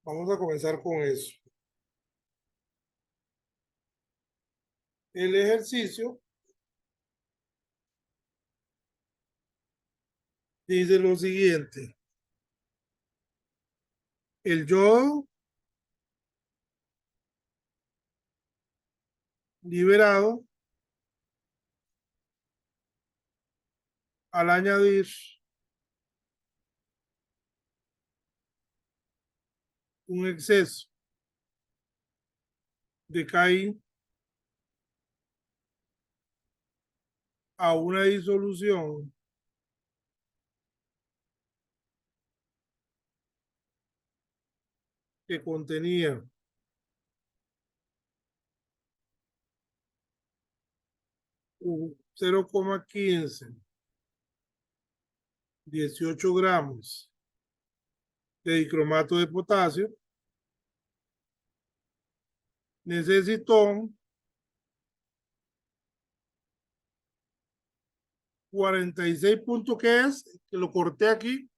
Vamos a comenzar con eso. El ejercicio dice lo siguiente. El yodo liberado al añadir un exceso de CAI a una disolución que contenía 0,15, 18 gramos de dicromato de potasio, necesitó 46 puntos, que es, que lo corté aquí,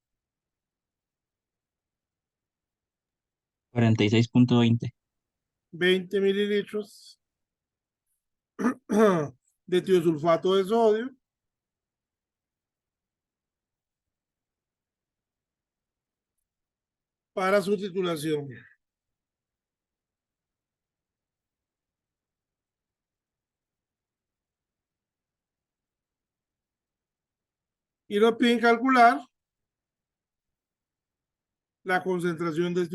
46.20. 20 mililitros de tiosulfato de sodio para su titulación. Y nos piden calcular la concentración de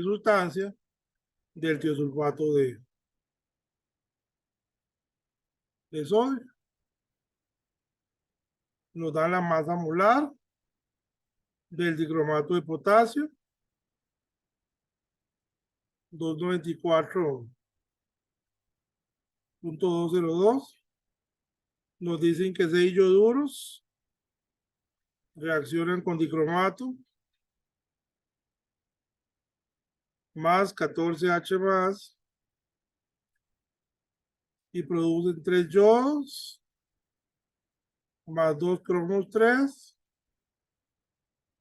sustancia del tiosulfato de sodio. Nos dan la masa molar del dicromato de potasio, 294.202. Nos dicen que 6 ioduros reaccionan con dicromato más 14H más y producen 3 yodos más 2 cromos 3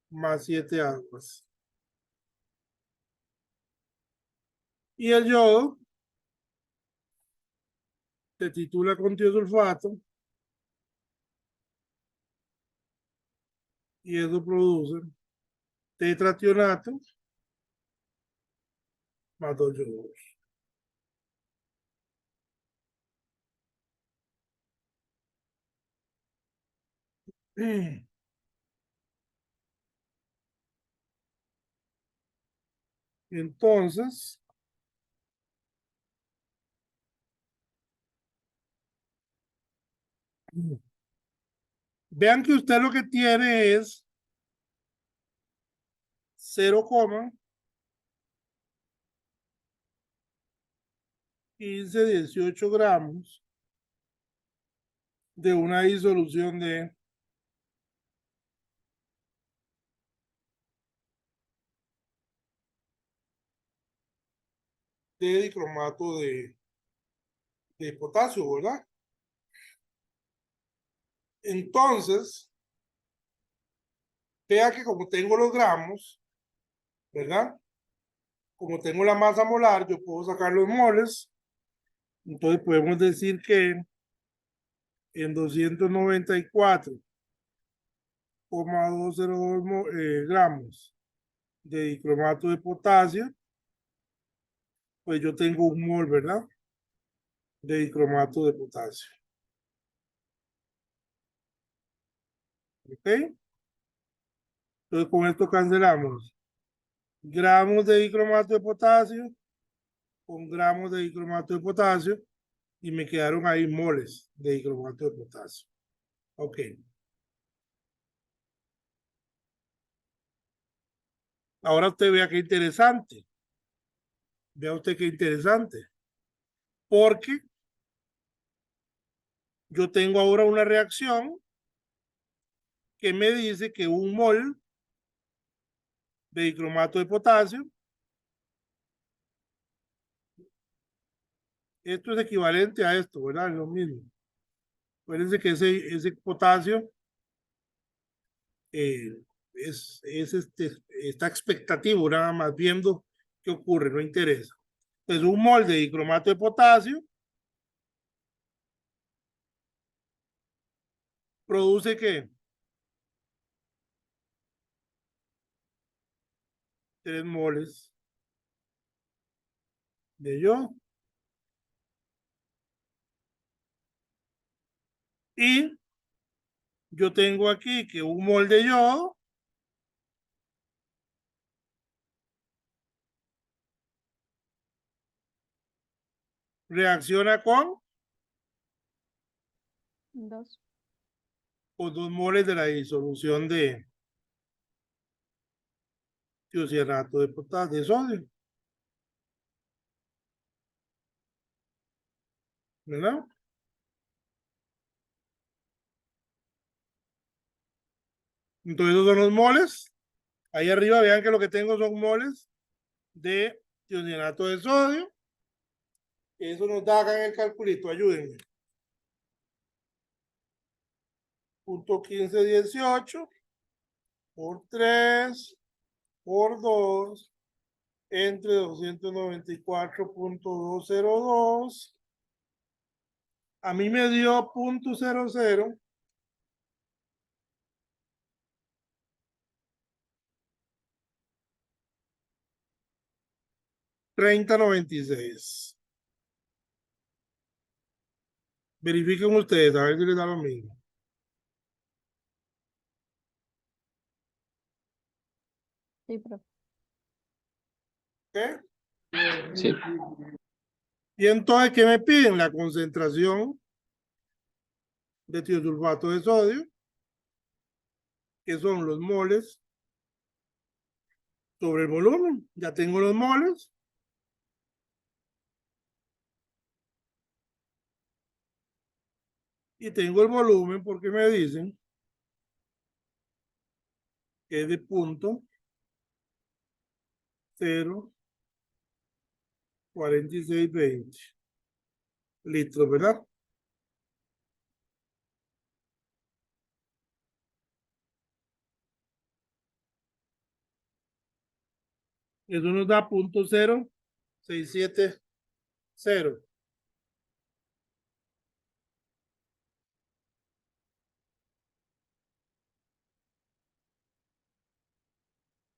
más 7 aguas. Y el yodo se titula con tiosulfato y eso produce tetrationato más 2 yodos. Entonces, vean que usted lo que tiene es 0,1518 gramos de una disolución de dicromato de potasio, ¿verdad? Entonces, vea que como tengo los gramos, ¿verdad? Como tengo la masa molar, yo puedo sacar los moles. Entonces podemos decir que en 294,202 gramos de dicromato de potasio, pues yo tengo un mol, ¿verdad? De dicromato de potasio. ¿Ok? Entonces con esto cancelamos gramos de dicromato de potasio con gramos de dicromato de potasio y me quedaron ahí moles de dicromato de potasio. Ok. Ahora usted vea qué interesante. Vea usted qué interesante. Porque yo tengo ahora una reacción que me dice que un mol de dicromato de potasio, esto es equivalente a esto, ¿verdad? Es lo mismo. Acuérdense que ese potasio es está expectativo, nada más viendo qué ocurre, no interesa. Entonces, un mol de dicromato de potasio produce ¿qué? 3 moles de yodo. Y yo tengo aquí que un mol de yodo reacciona con 2. o 2 moles de la disolución de tiocianato de potasio, de sodio, ¿verdad? Entonces esos son los moles. Ahí arriba vean que lo que tengo son moles de tiocianato de sodio. Eso nos da acá en el calculito, ayúdenme. Punto 1518 por 3 por 2 entre 294.202. A mí me dio 0.00 3096. Verifiquen ustedes, a ver si les da lo mismo. Sí, profe. ¿Ok? Sí. Y entonces, ¿qué me piden? La concentración de tiosulfato de sodio, que son los moles sobre el volumen. Ya tengo los moles. Y tengo el volumen porque me dicen que es de punto 0,4620 litros, ¿verdad? Eso nos da 0.0670.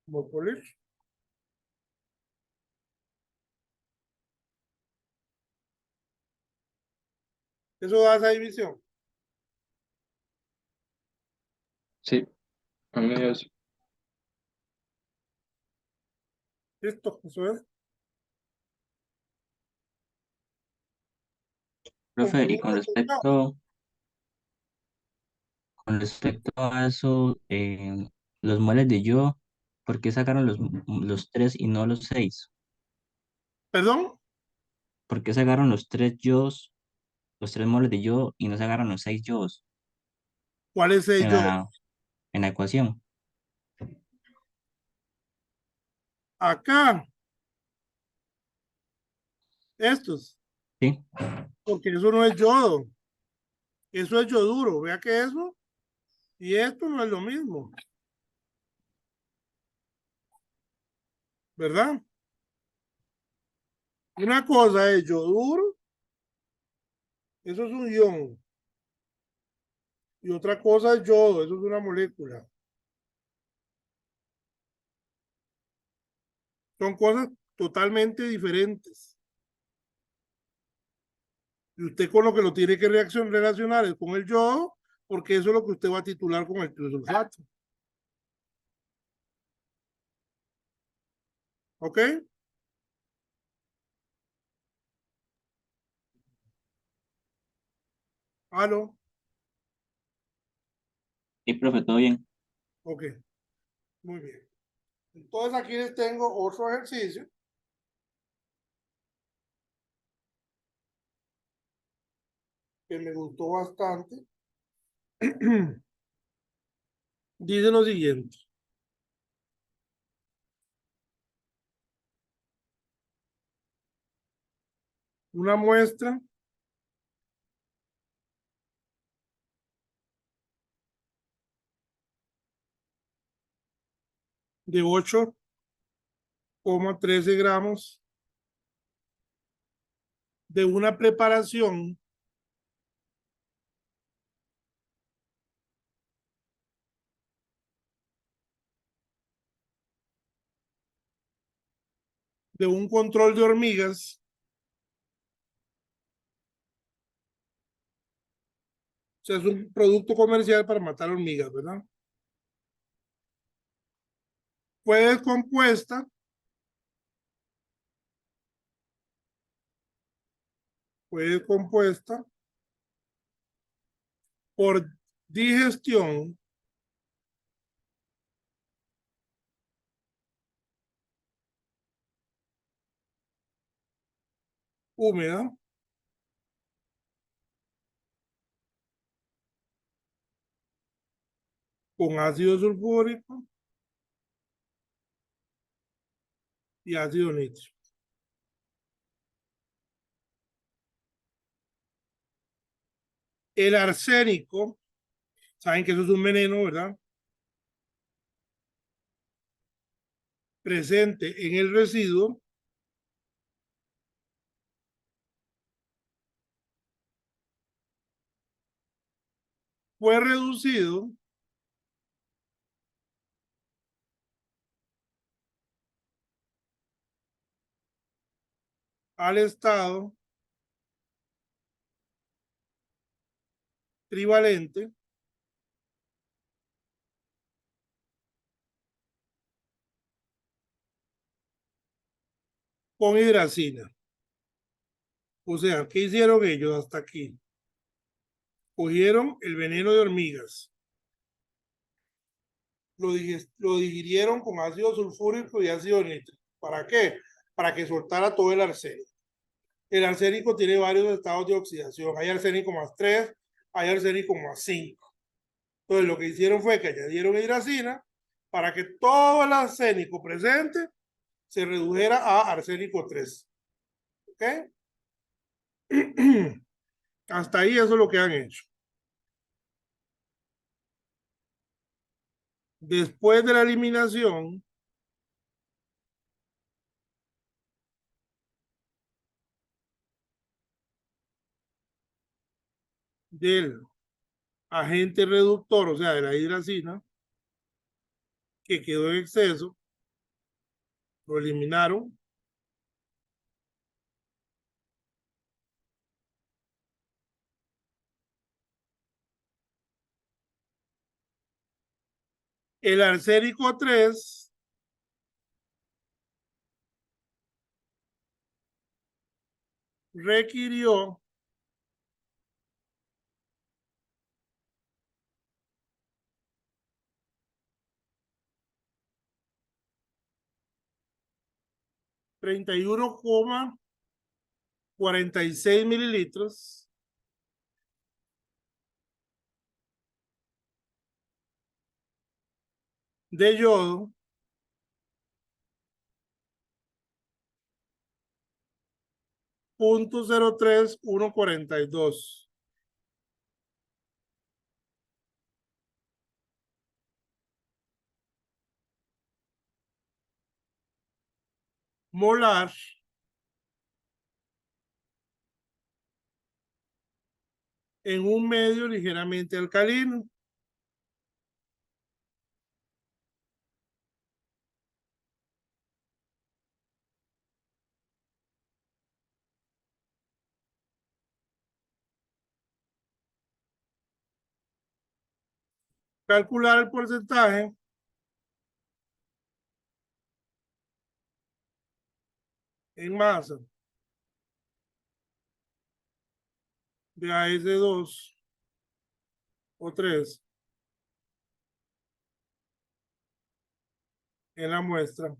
Mol por litro. Eso da esa división. Sí. A mí es. Listo, eso es. Profe, y Conclusión. con respecto a eso, los moles de yo, ¿por qué sacaron los 3 y no los 6? Perdón, ¿Por qué sacaron los 3 yos, los 3 moles de yo y no sacaron los 6 yos ¿cuál es en yo? la ecuación? Acá, estos, Sí, porque eso no es yodo, eso es yoduro. Vea que eso y esto no es lo mismo, ¿verdad? Una cosa es yoduro, eso es un ion, y otra cosa es yodo, eso es una molécula. Son cosas totalmente diferentes. Y usted con lo que lo tiene que relacionar es con el yodo, porque eso es lo que usted va a titular con el tiosulfato. ¿Ok? ¿Aló? sí, profe, todo bien. Ok, muy bien. Entonces aquí les tengo otro ejercicio que me gustó bastante. Dice lo siguiente. Una muestra de 8,13 gramos de una preparación de un control de hormigas, o sea, es un producto comercial para matar hormigas, ¿verdad? Fue descompuesta fue descompuesta por digestión húmeda con ácido sulfúrico y ácido nítrico. El arsénico, saben que eso es un veneno, ¿verdad? Presente en el residuo fue reducido al estado trivalente con hidracina. O sea, ¿qué hicieron ellos hasta aquí? Cogieron el veneno de hormigas, lo digirieron con ácido sulfúrico y ácido nítrico. ¿Para qué? Para que soltara todo el arsénico. El arsénico tiene varios estados de oxidación. Hay arsénico más 3, hay arsénico más 5. Entonces lo que hicieron fue que añadieron hidracina para que todo el arsénico presente se redujera a arsénico 3. ¿Ok? Hasta ahí eso es lo que han hecho. Después de la eliminación del agente reductor, o sea, de la hidracina, que quedó en exceso, lo eliminaron. El arsénico 3 requirió 31,46 mililitros de yodo .03142 molar en un medio ligeramente alcalino. Calcular el porcentaje en masa de AS2 o 3 en la muestra.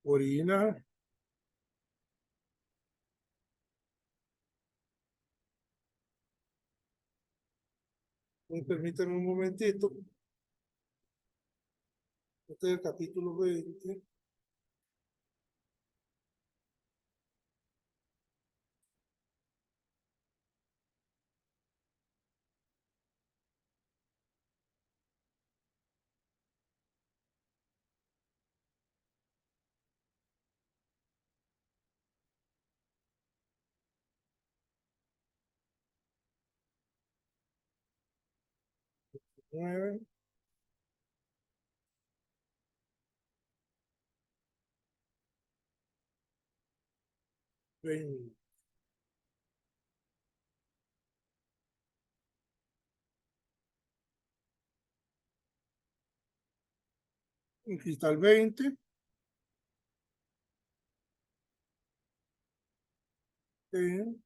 Orina. Permítanme un momentito. Este es el capítulo 20. 9. Aquí está el 20. Sí.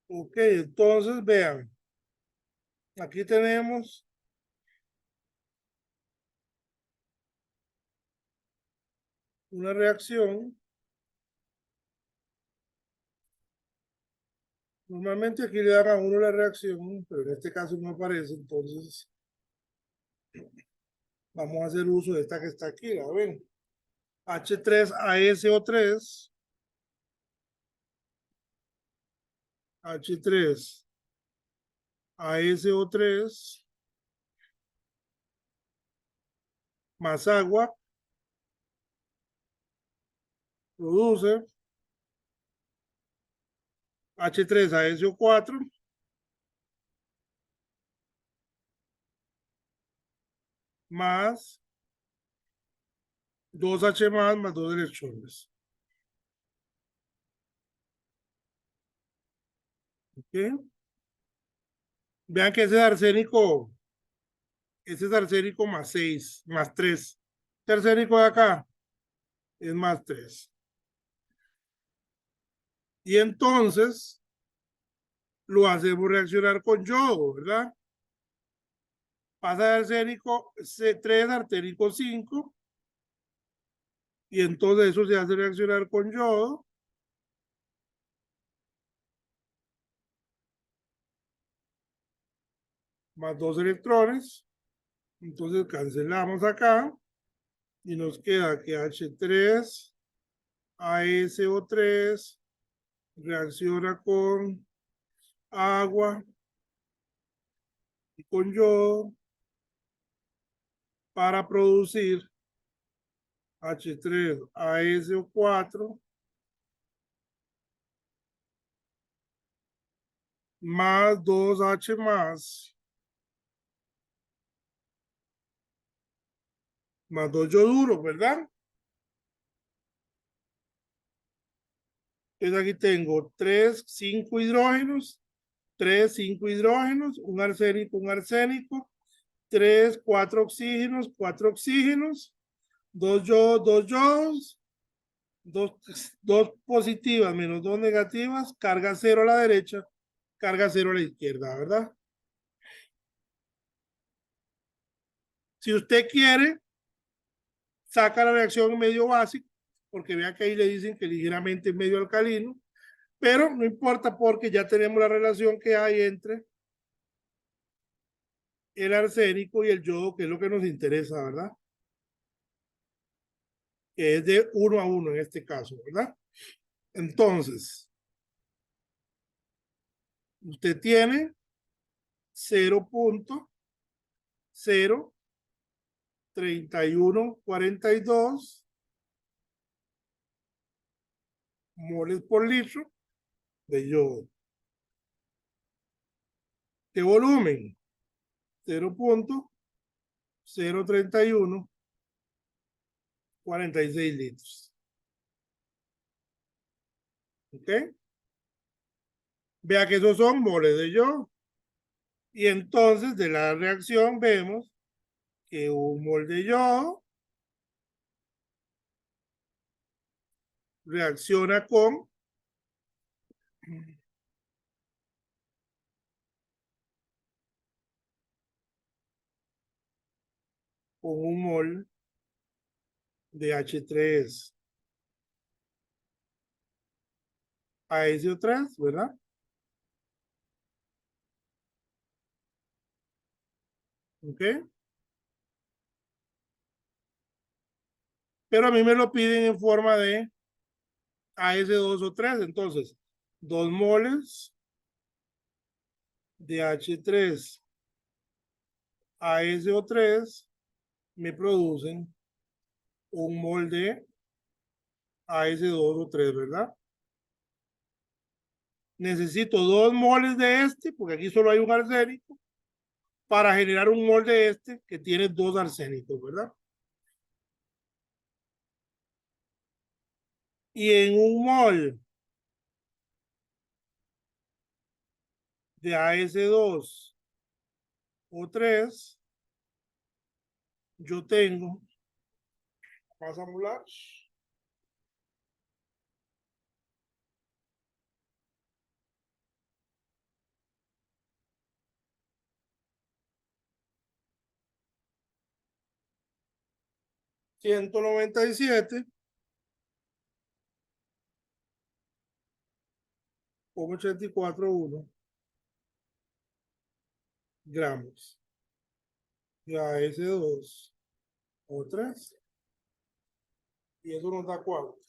Ok, entonces vean. Aquí tenemos una reacción. Normalmente aquí le dan a uno la reacción, pero en este caso no aparece, entonces vamos a hacer uso de esta que está aquí, ¿la ven? H3ASO3, H3ASO3 más agua, produce H3ASO4 más 2H más 2 electrones. ¿Ok? Vean que ese es arsénico más 6, más 3. Este arsénico de acá es más 3. Y entonces lo hacemos reaccionar con yodo, ¿verdad? Pasa de arsénico C3 a arsénico 5 y entonces eso se hace reaccionar con yodo más 2 electrones. Entonces cancelamos acá y nos queda que H3ASO3 reacciona con agua y con yodo para producir H3 ASO4 más 2H más 2 yoduros, ¿verdad? Entonces aquí tengo 3, 5 hidrógenos, 3, 5 hidrógenos, un arsénico, 3, 4 oxígenos, 2 yodos, 2 yodos, 2 positivas menos 2 negativas, carga 0 a la derecha, carga 0 a la izquierda, ¿verdad? Si usted quiere, saca la reacción en medio básico, porque vea que ahí le dicen que ligeramente en medio alcalino, pero no importa porque ya tenemos la relación que hay entre el arsénico y el yodo, que es lo que nos interesa, ¿verdad? Que es de 1 a 1 en este caso, ¿verdad? Entonces, usted tiene 0.03142 moles por litro de yodo. ¿Qué volumen? 0.03146 litros. ¿Ok? Vea que esos son moles de yodo. Y entonces de la reacción vemos que un mol de yodo reacciona con un mol de H3 ASO3, ¿verdad? ¿Ok? Pero a mí me lo piden en forma de AS2O3, entonces 2 moles de H3 ASO3 me producen un mol de AS2O3, ¿verdad? Necesito 2 moles de este, porque aquí solo hay un arsénico, para generar un mol de este que tiene 2 arsénicos, ¿verdad? Y en un mol de AS2O3, yo tengo masa molar 197,841 gramos de AS2O3. Y eso nos da cuánto.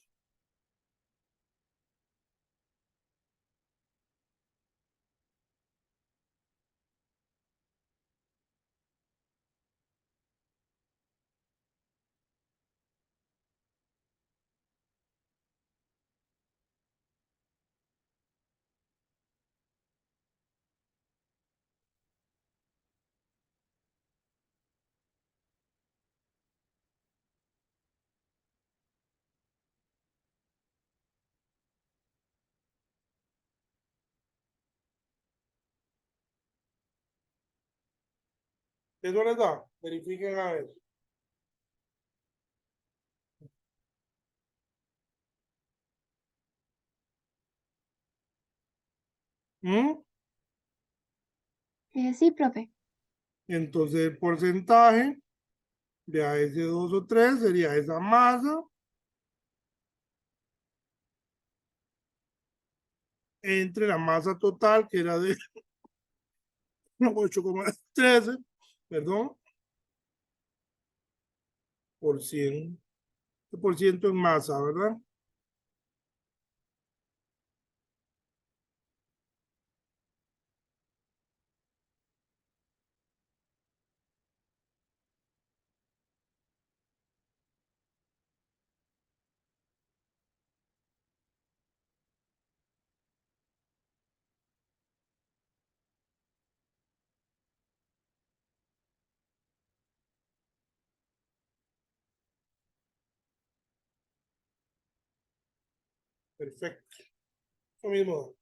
¿Eso les da? Verifiquen a ver. ¿Mm? Sí, profe. Entonces el porcentaje de AS2O3 sería esa masa entre la masa total, que era de 8,13, perdón, por 100% en masa, ¿verdad? Perfecto. Lo mismo.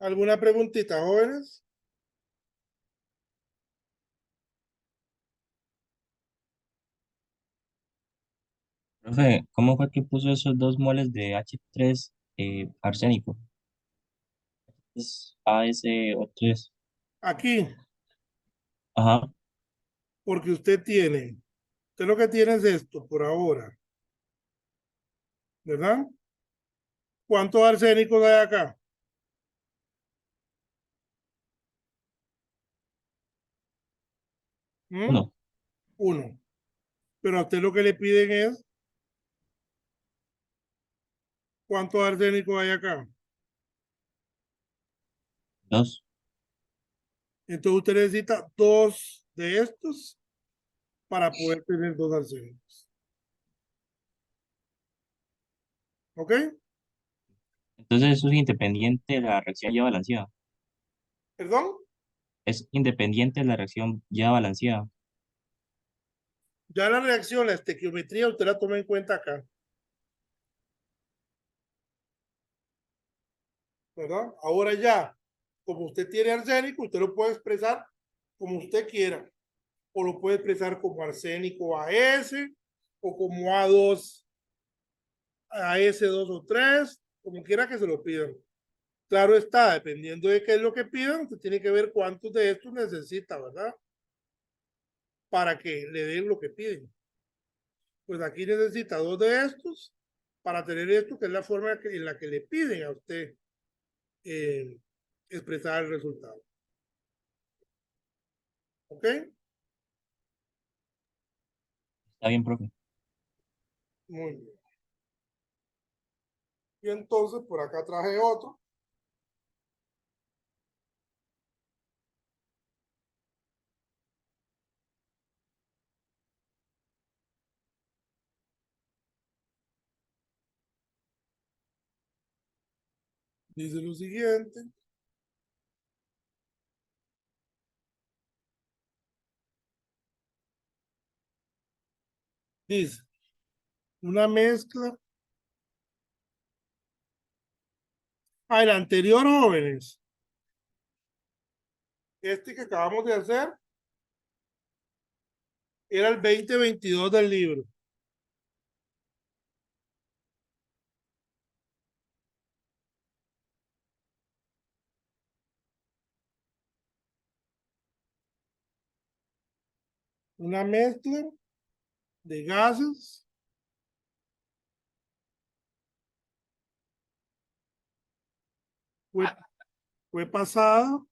¿Alguna preguntita, jóvenes? Profe, ¿cómo fue que puso esos 2 moles de H3 arsénico? Es ASO3. Aquí, Ajá, porque usted lo que tiene es esto por ahora, ¿verdad? ¿Cuántos arsénicos hay acá? ¿Mm? 1, Uno. Pero a usted lo que le piden es cuántos arsénicos hay acá. 2. Entonces usted necesita dos de estos para poder tener dos arsénicos. ¿Ok? Entonces eso es independiente de la reacción ya balanceada. ¿Perdón? Es independiente de la reacción ya balanceada. Ya la reacción, la estequiometría, usted la toma en cuenta acá. ¿Verdad? Ahora ya, como usted tiene arsénico, usted lo puede expresar como usted quiera. O lo puede expresar como arsénico AS o como A2, AS2 o 3, como quiera que se lo pidan. Claro está, dependiendo de qué es lo que pidan, usted tiene que ver cuántos de estos necesita, ¿verdad? Para que le den lo que piden. Pues aquí necesita dos de estos para tener esto, que es la forma en la que le piden a usted eh, expresar el resultado. ¿Ok? Está bien, profe. Muy bien. Y entonces por acá traje otro. Dice lo siguiente. Dice, una mezcla. Ah, el anterior, jóvenes. Este que acabamos de hacer era el 2022 del libro. Una mezcla de gases fue, fue pasada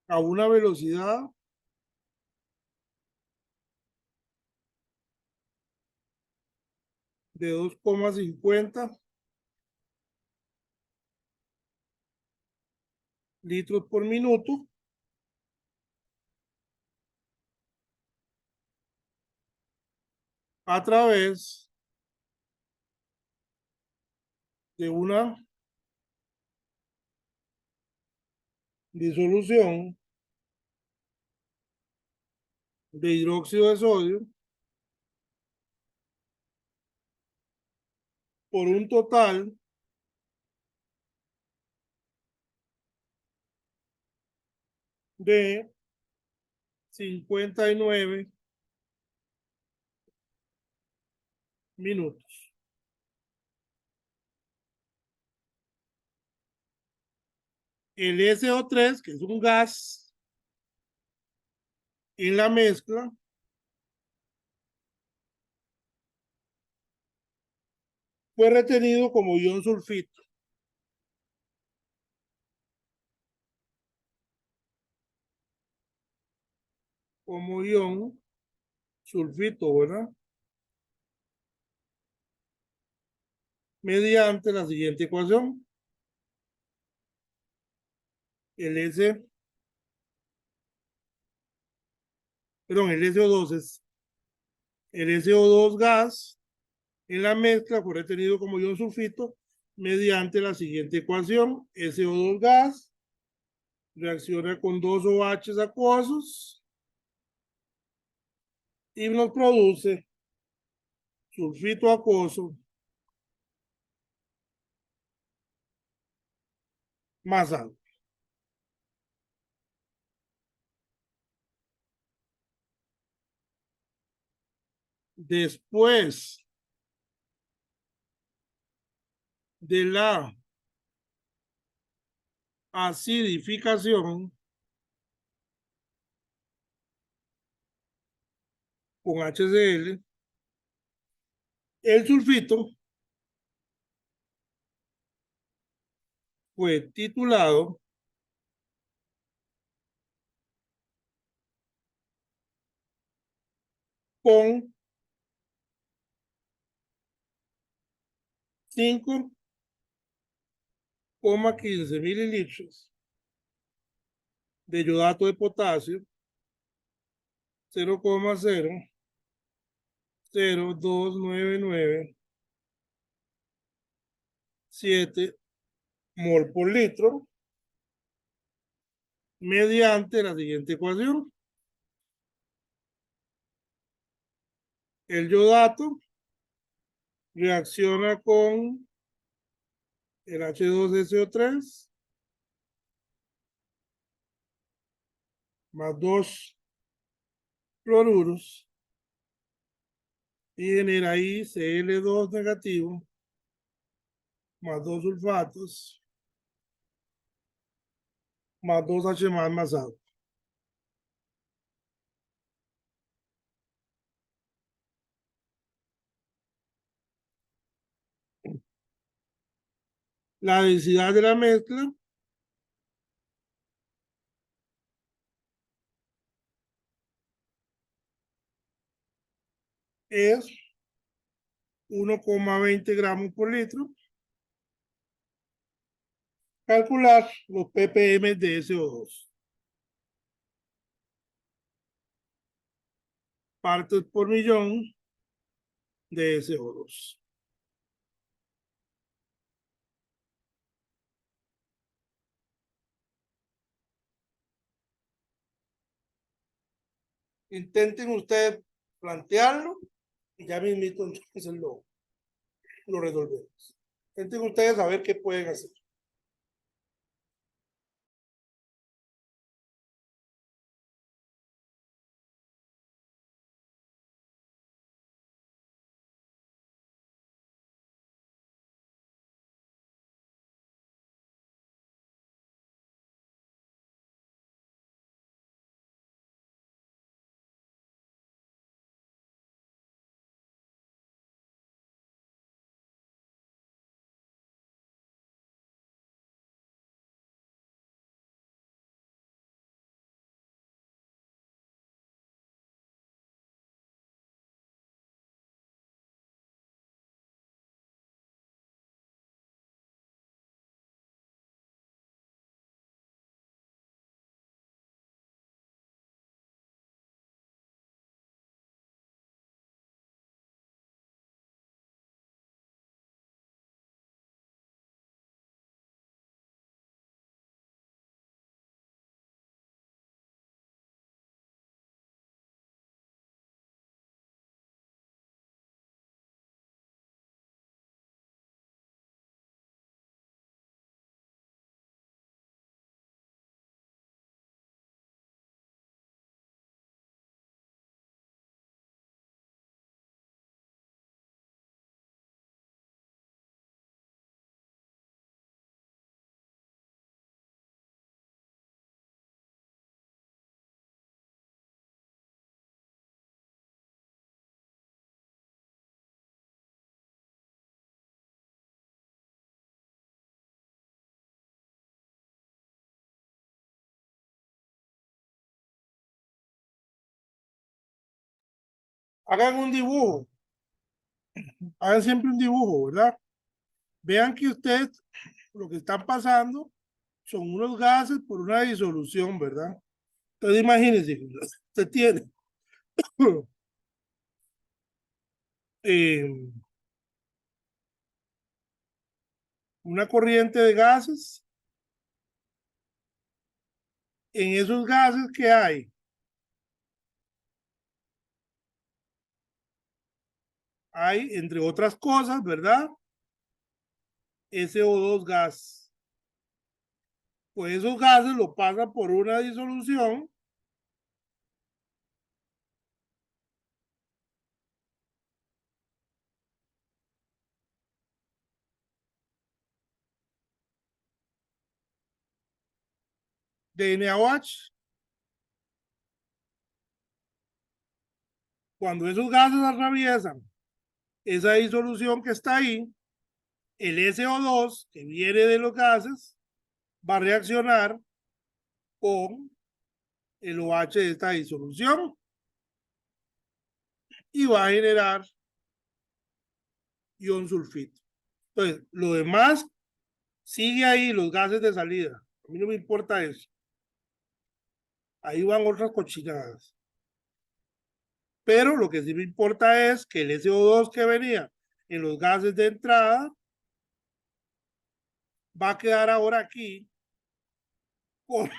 a una velocidad de 2,50 litros por minuto a través de una disolución de hidróxido de sodio por un total de 59 minutos. El SO3, que es un gas en la mezcla, fue retenido como ion sulfito. Como ion sulfito, ¿verdad? Mediante la siguiente ecuación. El el SO2 es el SO2 gas en la mezcla fue retenido como ion sulfito mediante la siguiente ecuación. SO2 gas reacciona con dos OH acuosos y nos produce sulfito acuoso más alto. Después de la acidificación con HCl, el sulfito fue titulado con 5,15 mililitros de yodato de potasio, 0,00299,7 mol por litro, mediante la siguiente ecuación. El yodato reacciona con el H2SO3 más 2 cloruros y genera ahí Cl2 negativo más 2 sulfatos más 2H más alto. La densidad de la mezcla es 1,20 gramos por litro. Calcular los ppm de SO2. Partes por millón de SO2. Intenten ustedes plantearlo y ya mismito entonces lo resolvemos. Intenten ustedes saber qué pueden hacer. Hagan un dibujo. Hagan siempre un dibujo, ¿verdad? Vean que ustedes lo que están pasando son unos gases por una disolución, ¿verdad? Entonces imagínense, usted tiene eh, una corriente de gases En esos gases que hay, entre otras cosas, ¿verdad? SO2 gas. Pues esos gases lo pasan por una disolución de NaOH. Cuando esos gases atraviesan esa disolución que está ahí, el SO2 que viene de los gases va a reaccionar con el OH de esta disolución y va a generar ion sulfito. Entonces, lo demás sigue ahí, los gases de salida. A mí no me importa eso. Ahí van otras cochinadas. Pero lo que sí me importa es que el SO2 que venía en los gases de entrada va a quedar ahora aquí como,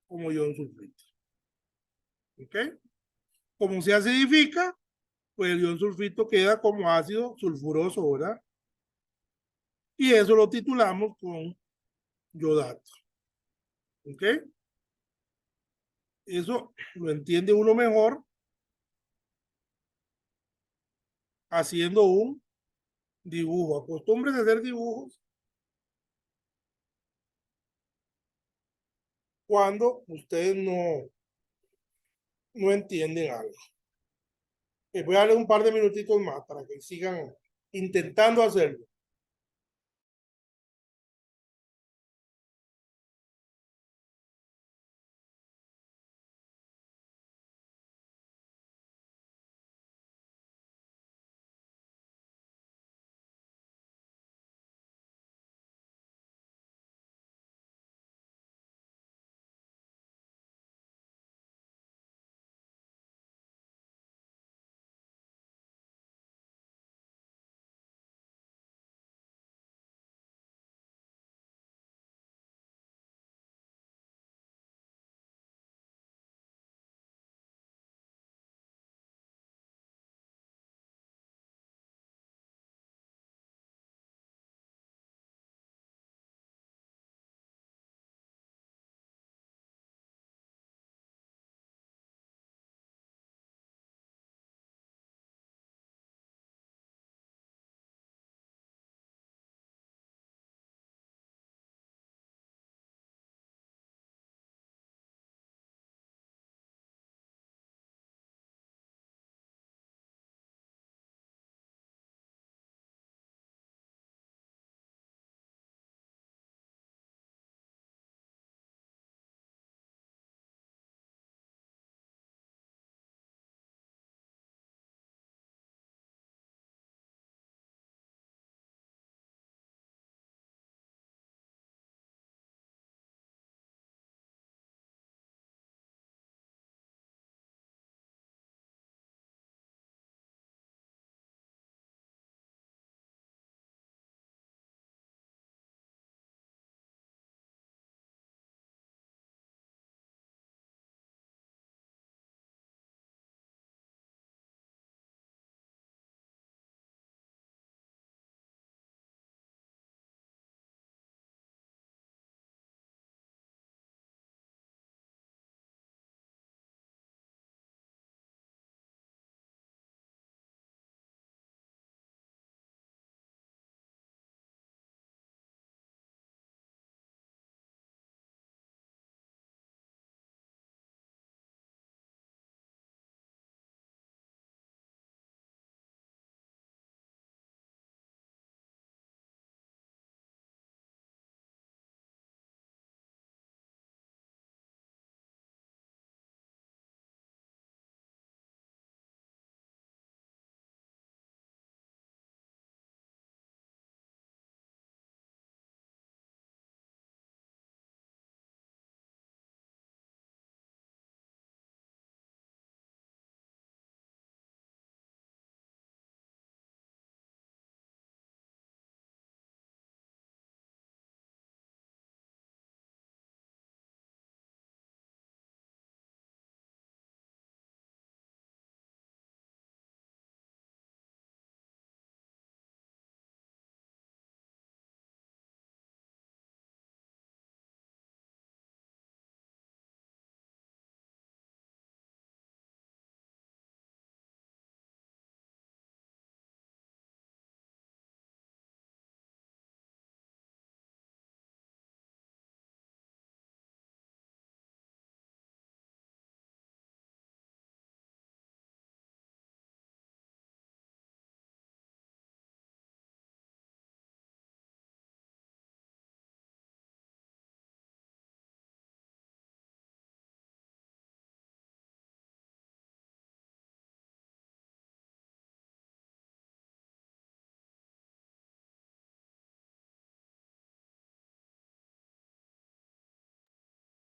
como ion sulfito. ¿Ok? Como se acidifica, pues el ion sulfito queda como ácido sulfuroso, ¿verdad? Y eso lo titulamos con yodato. ¿Ok? Eso lo entiende uno mejor haciendo un dibujo. Acostúmbrese a hacer dibujos cuando ustedes no entienden algo. Les voy a darle un par de minutitos más para que sigan intentando hacerlo.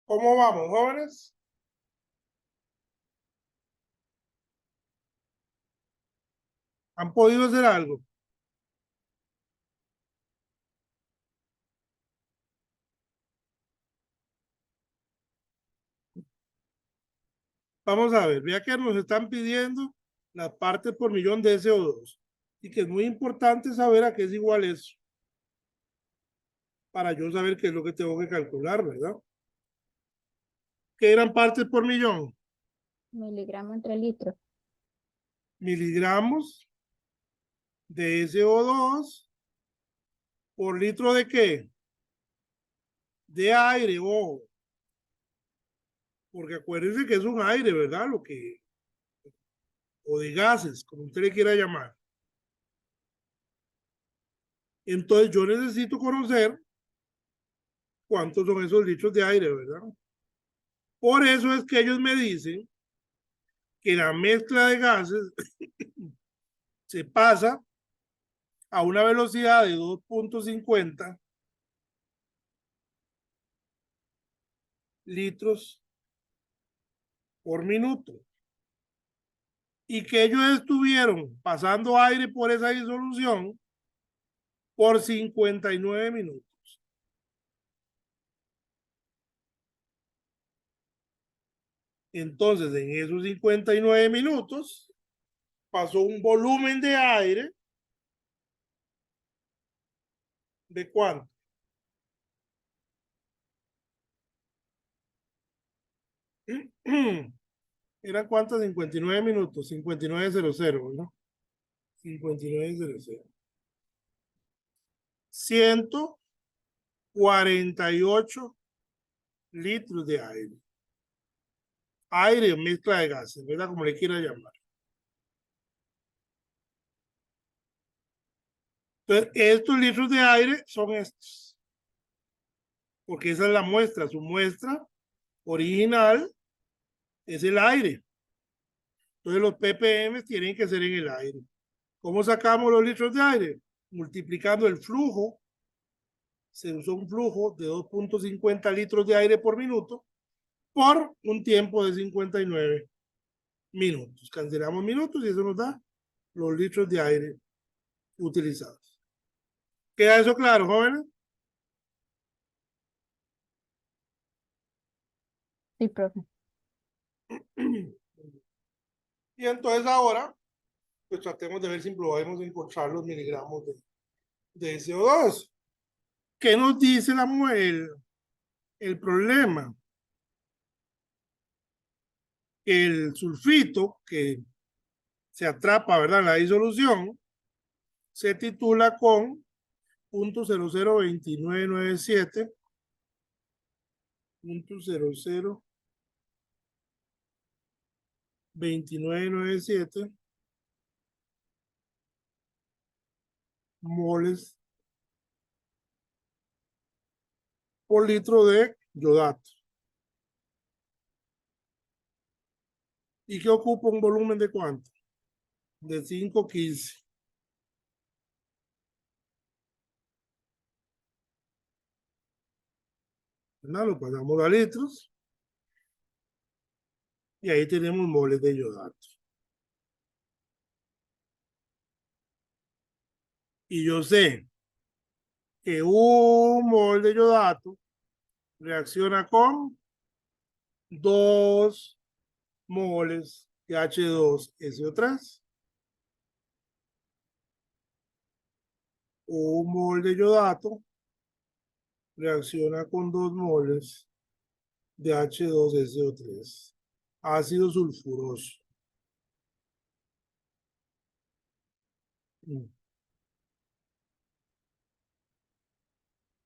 ¿Cómo vamos, jóvenes? ¿Han podido hacer algo? Vamos a ver, vea que nos están pidiendo las partes por millón de CO2 y que es muy importante saber a qué es igual eso para yo saber qué es lo que tengo que calcular, ¿verdad? ¿Qué eran partes por millón? Miligramo entre litro. Miligramos de CO2 por litro de qué? De aire, ojo. Porque acuérdense que es un aire, ¿verdad? O de gases, como usted le quiera llamar. Entonces yo necesito conocer cuántos son esos litros de aire, ¿verdad? Por eso es que ellos me dicen que la mezcla de gases se pasa a una velocidad de 2.50 litros por minuto. Y que ellos estuvieron pasando aire por esa disolución por 59 minutos. Entonces, en esos 59 minutos, pasó un volumen de aire de cuánto? ¿Eran cuántos? 59 minutos, 59:00, ¿no? 59:00. 148 litros de aire. Aire o mezcla de gases, ¿verdad? Como le quiera llamar. Entonces, estos litros de aire son estos. Porque esa es la muestra. Su muestra original es el aire. Entonces, los ppm tienen que ser en el aire. ¿Cómo sacamos los litros de aire? Multiplicando el flujo. Se usó un flujo de 2.50 litros de aire por minuto por un tiempo de 59 minutos. Cancelamos minutos y eso nos da los litros de aire utilizados. ¿Queda eso claro, jóvenes? Sí, profe. Y entonces ahora, pues tratemos de ver si podemos encontrar los miligramos de CO2. ¿Qué nos dice el problema? El sulfito que se atrapa, ¿verdad? En la disolución se titula con 0.002997, 0.002997 moles por litro de yodato. ¿Y que ocupa un volumen de cuánto? De 515. ¿Verdad? Lo pasamos a litros y ahí tenemos moles de yodato. Y yo sé que un mol de yodato reacciona con 2 moles de H2SO3. Un mol de yodato reacciona con 2 moles de H2SO3. Ácido sulfuroso.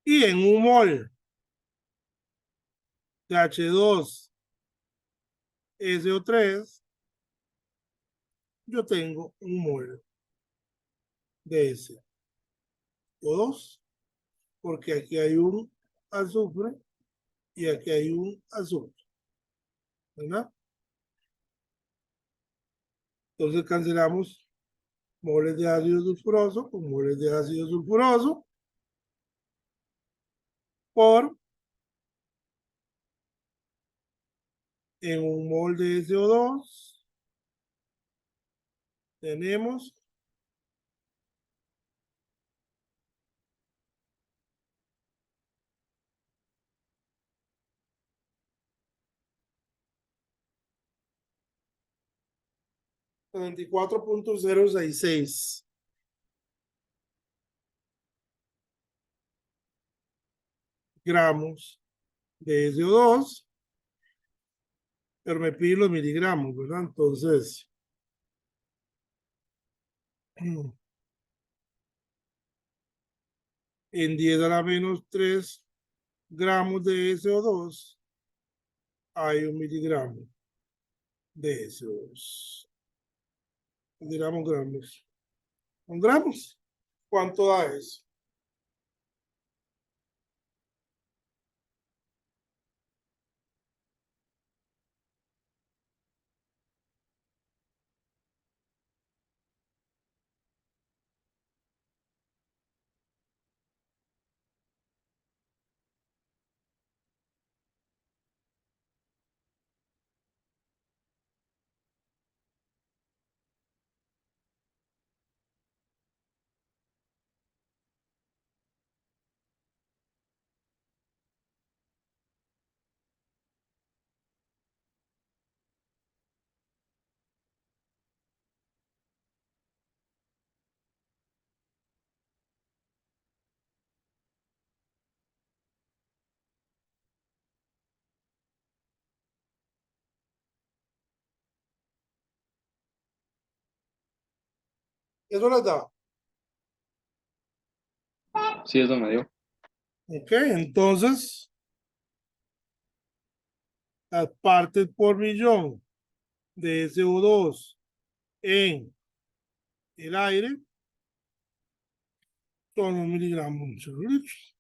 Y en un mol de H2SO3, yo tengo un mol de SO2, porque aquí hay un azufre y aquí hay un azufre, ¿verdad? Entonces cancelamos moles de ácido sulfuroso con moles de ácido sulfuroso por En un mol de SO2 tenemos 34.066 gramos de SO2, pero me pide los miligramos, ¿verdad? Entonces, en 10⁻³ gramos de SO2 hay 1 miligramo de SO2. Gramos. ¿Con gramos? ¿Cuánto da eso? Eso les da. Sí, eso me dio. Ok, entonces, las partes por millón de SO2 en el aire son 1 miligramo sobre litro.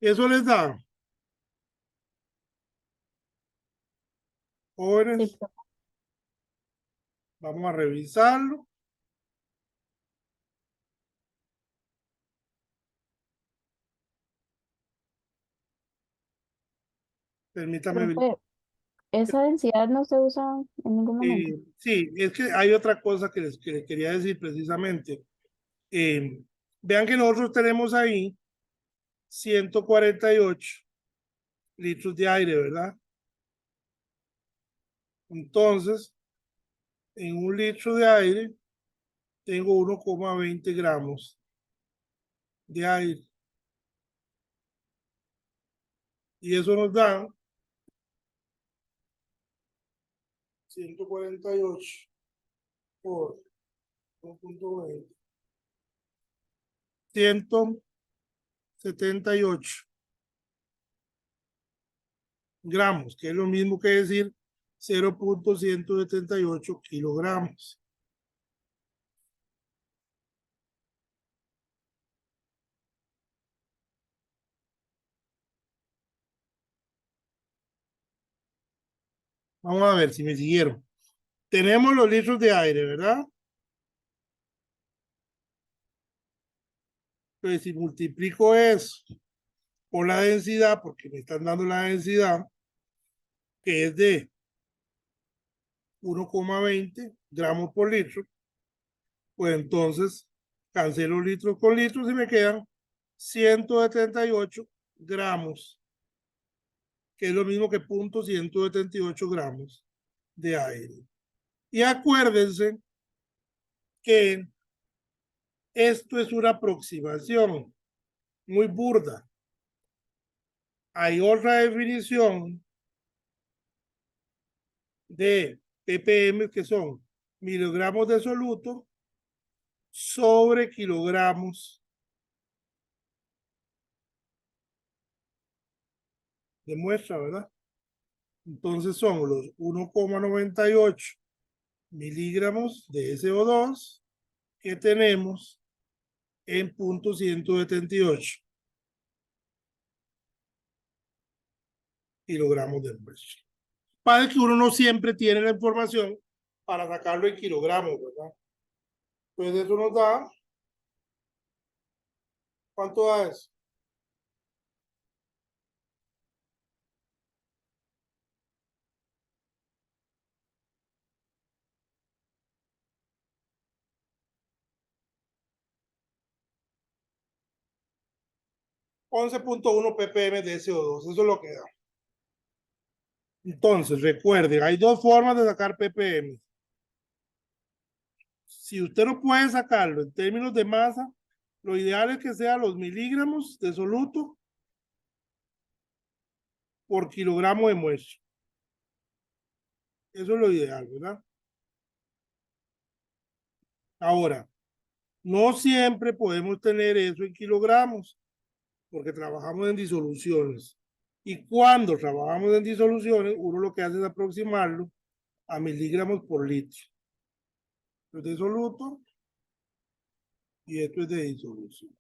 Eso les da, Sí, jóvenes, profe. vamos a revisarlo. Permítame ver. Profe, esa densidad no se usa en ningún momento. Sí, es que hay otra cosa que les quería decir precisamente. Eh, Vean que nosotros tenemos ahí 148 litros de aire, ¿verdad? Entonces, en 1 litro de aire, tengo 1,20 gramos de aire. Y eso nos da 148 por 1,20. 178 gramos, que es lo mismo que decir 0,178 kilogramos. Vamos a ver si me siguieron. Tenemos los litros de aire, ¿verdad? Entonces, si multiplico eso por la densidad, porque me están dando la densidad, que es de 1,20 gramos por litro, pues entonces cancelo litros con litros y me quedan 178 gramos, que es lo mismo que 0,178 gramos de aire. Y acuérdense que Esto es una aproximación muy burda. Hay otra definición de ppm que son miligramos de soluto sobre kilogramos de muestra, ¿verdad? Entonces son los 1,98 miligramos de SO2 que tenemos en 0.178 kilogramos de muestra. Para que uno no siempre tiene la información para sacarlo en kilogramos, ¿verdad? Pues eso nos da, ¿cuánto da eso? .1 ppm de SO2, eso es lo que da. Entonces, recuerden, hay dos formas de sacar ppm. Si usted no puede sacarlo en términos de masa, lo ideal es que sea los miligramos de soluto por kilogramo de muestra. Eso es lo ideal, ¿verdad? Ahora, no siempre podemos tener eso en kilogramos, porque trabajamos en disoluciones. Y cuando trabajamos en disoluciones, uno lo que hace es aproximarlo a miligramos por litro. Esto es de soluto y esto es de disolución.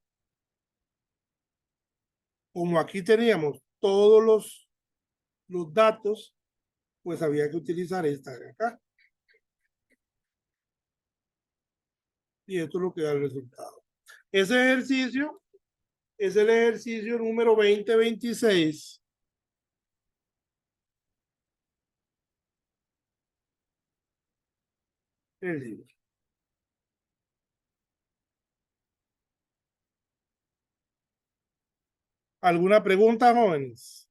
Como aquí teníamos todos los datos, pues había que utilizar esta de acá. Y esto es lo que da el resultado. Ese ejercicio es el ejercicio número 2026. El libro. ¿Alguna pregunta, jóvenes?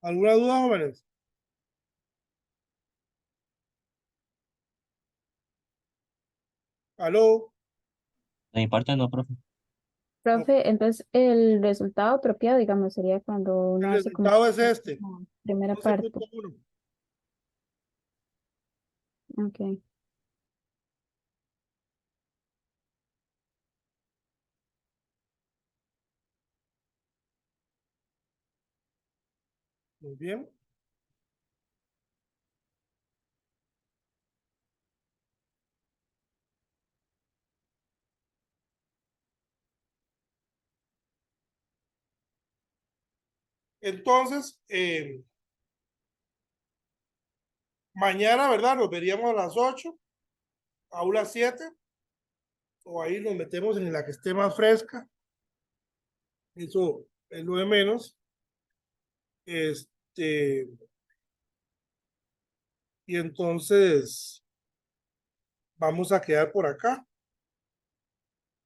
¿Alguna duda, jóvenes? ¿Aló? De mi parte no, profe. Profe, entonces el resultado apropiado, digamos, sería cuando El uno hace como resultado es este. la primera parte. 11.1. Ok. Muy bien. Entonces, mañana, ¿verdad? Nos veríamos a las 8, aula 7, o ahí nos metemos en la que esté más fresca. Eso es lo de menos. Y entonces vamos a quedar por acá.